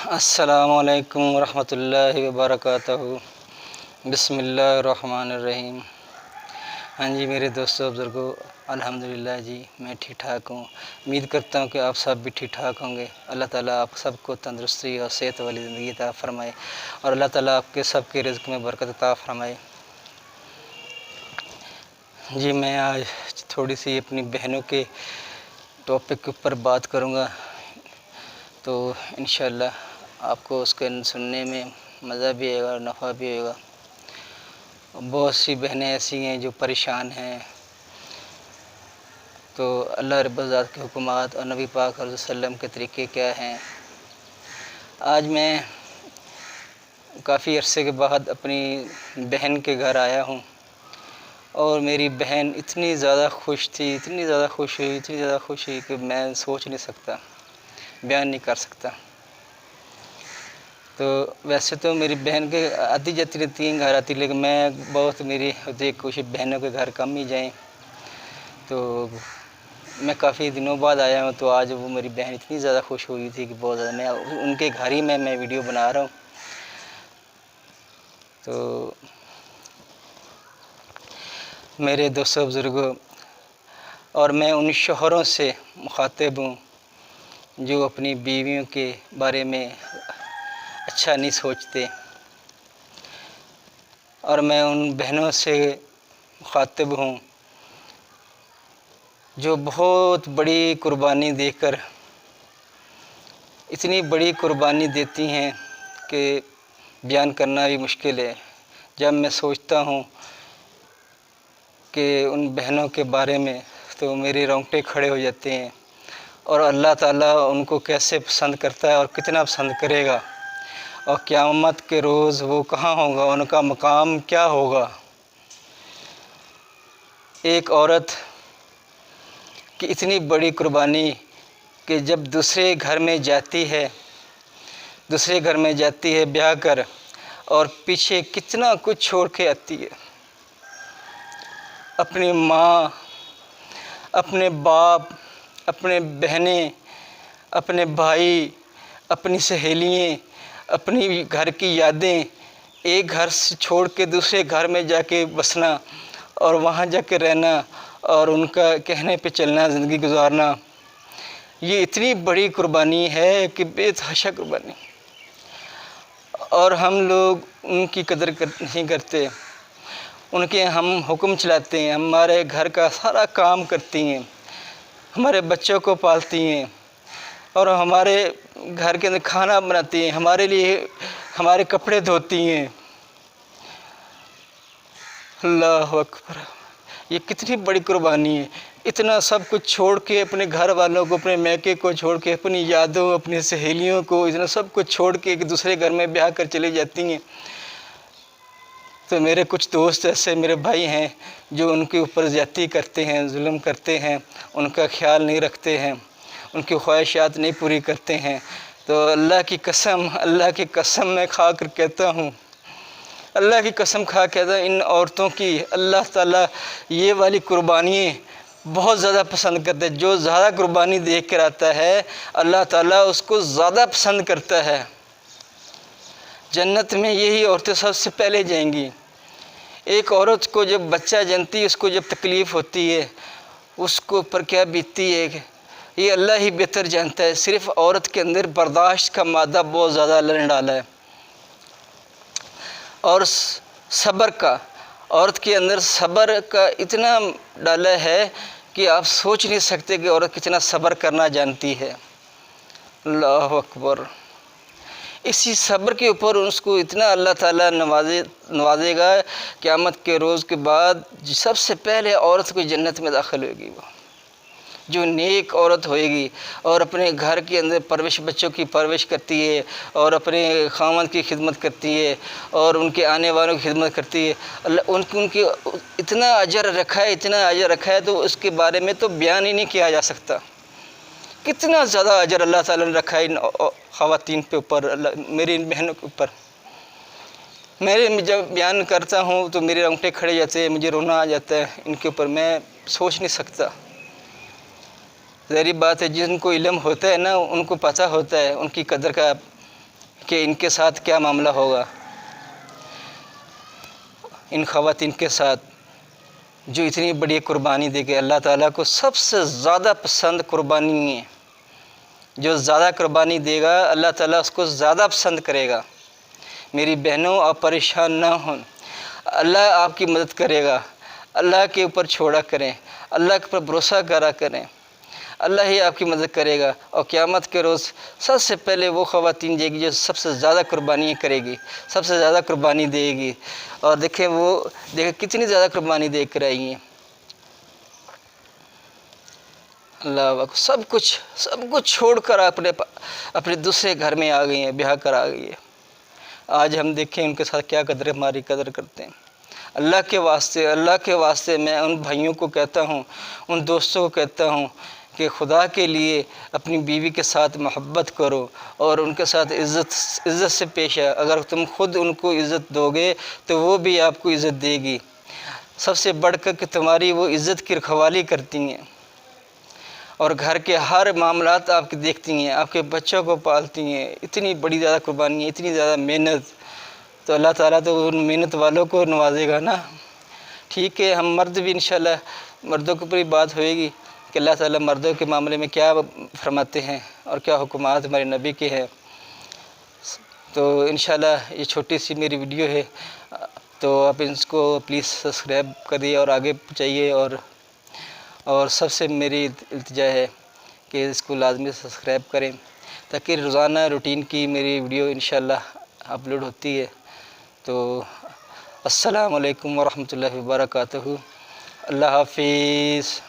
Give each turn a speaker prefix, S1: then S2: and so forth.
S1: अस्सलामु अलैकुम वरहमतुल्लाहि वबरकातुहू। बिस्मिल्लाहिर्रहमानिर्रहीम। हाँ जी मेरे दोस्तों बुज़ुर्गों, अल्हम्दुलिल्लाह जी मैं ठीक ठाक हूँ। उम्मीद करता हूँ कि आप सब भी ठीक ठाक होंगे। अल्लाह ताला आप सबको तंदुरुस्ती और सेहत वाली ज़िंदगी अता फ़रमाए और अल्लाह ताला आपके सबके रिज़्क़ में बरकत अता फ़रमाए। जी मैं आज थोड़ी सी अपनी बहनों के टॉपिक के ऊपर बात करूँगा, तो इंशाअल्लाह आपको उसके सुनने में मज़ा भी आएगा और नफ़ा भी होगा। बहुत सी बहनें ऐसी हैं जो परेशान हैं, तो अल्लाह रब्बुल इज़्ज़त के हुक्मात और नबी पाक सल्लल्लाहु अलैहि वसल्लम के तरीक़े क्या हैं। आज मैं काफ़ी अरसे के बाद अपनी बहन के घर आया हूँ और मेरी बहन इतनी ज़्यादा खुश थी, इतनी ज़्यादा खुश हुई कि मैं सोच नहीं सकता, बयान नहीं कर सकता। तो वैसे तो मेरी बहन के आती जाती रहती हैं, घर आती, लेकिन मैं बहुत मेरी होती कोशिश बहनों के घर कम ही जाएं। तो मैं काफ़ी दिनों बाद आया हूँ, तो आज वो मेरी बहन इतनी ज़्यादा खुश हुई थी कि बहुत ज़्यादा। मैं उनके घर ही मैं वीडियो बना रहा हूँ। तो मेरे दोस्तों बुज़ुर्गों, और मैं उन शौहरों से मुखातिब हूँ जो अपनी बीवियों के बारे में अच्छा नहीं सोचते, और मैं उन बहनों से मुखातिब हूँ जो बहुत बड़ी कुर्बानी देकर, इतनी बड़ी कुर्बानी देती हैं कि बयान करना भी मुश्किल है। जब मैं सोचता हूँ कि उन बहनों के बारे में तो मेरे रोंगटे खड़े हो जाते हैं, और अल्लाह ताला उनको कैसे पसंद करता है और कितना पसंद करेगा, और क़यामत के रोज़ वो कहाँ होगा, उनका मकाम क्या होगा। एक औरत की इतनी बड़ी कुर्बानी कि जब दूसरे घर में जाती है ब्याह कर, और पीछे कितना कुछ छोड़ के आती है, अपनी माँ, अपने बाप, अपने बहनें, अपने भाई, अपनी सहेलियाँ, अपनी घर की यादें, एक घर से छोड़ के दूसरे घर में जाके बसना और वहाँ जाके रहना और उनका कहने पे चलना, ज़िंदगी गुजारना, ये इतनी बड़ी कुर्बानी है कि बेतहाशा कुर्बानी। और हम लोग उनकी कदर नहीं करते, उनके हम हुक्म चलाते हैं, हमारे घर का सारा काम करती हैं, हमारे बच्चों को पालती हैं और हमारे घर के अंदर खाना बनाती हैं, हमारे लिए हमारे कपड़े धोती हैं। अल्लाह अकबर, ये कितनी बड़ी कुर्बानी है। इतना सब कुछ छोड़ के, अपने घर वालों को, अपने मैके को छोड़ के, अपनी यादों, अपनी सहेलियों को, इतना सब कुछ छोड़ के एक दूसरे घर में ब्याह कर चली जाती हैं। तो मेरे कुछ दोस्त ऐसे मेरे भाई हैं जो उनके ऊपर ज़्यादती करते हैं, जुल्म करते हैं, उनका ख्याल नहीं रखते हैं, उनकी ख्वाहिशात नहीं पूरी करते हैं। तो अल्लाह की कसम मैं खा कर कहता हूँ, अल्लाह की कसम खा कहता इन औरतों की अल्लाह ताला ये वाली कुर्बानियाँ बहुत ज़्यादा पसंद करते हैं। जो ज़्यादा कुर्बानी देख कर आता है, अल्लाह ताला उसको ज़्यादा पसंद करता है। जन्नत में यही औरतें सबसे पहले जाएंगी। एक औरत को जब बच्चा जनती है, उसको जब तकलीफ़ होती है, उसको ऊपर क्या बीतती है ये अल्लाह ही बेहतर जानता है। सिर्फ़ औरत के अंदर बर्दाश्त का मादा बहुत ज़्यादा अल्लाह ने डाला है, और सब्र का, औरत के अंदर सब्र का इतना डाला है कि आप सोच नहीं सकते कि औरत कितना सब्र करना जानती है। अल्लाह अकबर। इसी सब्र के ऊपर उसको इतना अल्लाह ताला नवाजेगा, क़यामत के रोज़ के बाद सबसे पहले औरत को जन्नत में दाखिल होगी वो, जो नेक औरत होएगी और अपने घर के अंदर बच्चों की परवरिश करती है और अपने खामद की खिदमत करती है और उनके आने वालों की खिदमत करती है। अल्लाह उनके इतना अजर रखा है, तो उसके बारे में तो बयान ही नहीं किया जा सकता। कितना ज़्यादा अजर अल्लाह ताला ने रखा है इन ख़वातीन पे ऊपर, मेरी इन बहनों के ऊपर। जब बयान करता हूँ तो मेरे रोंगटे खड़े जाते हैं, मुझे रोना आ जाता है इनके ऊपर, मैं सोच नहीं सकता। ज़ाहिर बात है, जिनको इल्म होता है ना, उनको पता होता है उनकी कदर का کہ ان کے ساتھ کیا معاملہ ہوگا، ان خواتین کے ساتھ جو اتنی بڑی قربانی دے کے اللہ تعالیٰ کو سب سے زیادہ پسند قربانی ہے۔ جو زیادہ قربانی دے گا اللہ تعالیٰ اس کو زیادہ پسند کرے گا۔ میری بہنوں، آپ پریشان نہ ہوں، اللہ آپ کی مدد کرے گا۔ اللہ کے اوپر چھوڑا کریں، اللہ کے اوپر بھروسہ کرا کریں، اللہ ہی آپ کی مدد کرے گا۔ اور قیامت کے روز سب سے پہلے وہ خواتین جائے گی جو سب سے زیادہ قربانی کرے گی، سب سے زیادہ قربانی دے گی۔ اور دیکھیں کتنی زیادہ قربانی دے کر آئی ہیں۔ اللہ اکبر، سب کچھ چھوڑ کر اپنے دوسرے گھر میں آ گئی ہیں، بیاہ کر آ گئی ہے۔ آج ہم دیکھیں ان کے ساتھ کیا ہماری قدر کرتے ہیں۔ اللہ کے واسطے میں ان بھائیوں کو کہتا ہوں، ان دوستوں کو کہتا ہوں کہ خدا کے لیے اپنی بیوی کے ساتھ محبت کرو اور ان کے ساتھ عزت سے پیش ہے۔ اگر تم خود ان کو عزت دو گے تو وہ بھی آپ کو عزت دے گی۔ سب سے بڑھ کر کہ تمہاری وہ عزت کی رکھوالی کرتی ہیں اور گھر کے ہر معاملات آپ کی دیکھتی ہیں، آپ کے بچوں کو پالتی ہیں۔ اتنی بڑی زیادہ قربانی ہے، اتنی زیادہ محنت، تو اللہ تعالیٰ تو ان محنت والوں کو نوازے گا نا۔ ٹھیک ہے، ہم مرد بھی انشاءاللہ مردوں کے اوپر ہی بات ہوئے گی کہ اللہ تعالیٰ مردوں کے معاملے میں کیا فرماتے ہیں اور کیا حکمات ہمارے نبی کے ہیں۔ تو انشاءاللہ یہ چھوٹی سی میری ویڈیو ہے، تو آپ اس کو پلیز سبسکرائب کریے اور آگے پہنچائیے، اور سب سے میری التجا ہے کہ اس کو لازمی سبسکرائب کریں تاکہ روزانہ روٹین کی میری ویڈیو انشاءاللہ اپلوڈ ہوتی ہے۔ تو السلام علیکم ورحمۃ اللہ وبرکاتہ۔ اللہ حافظ۔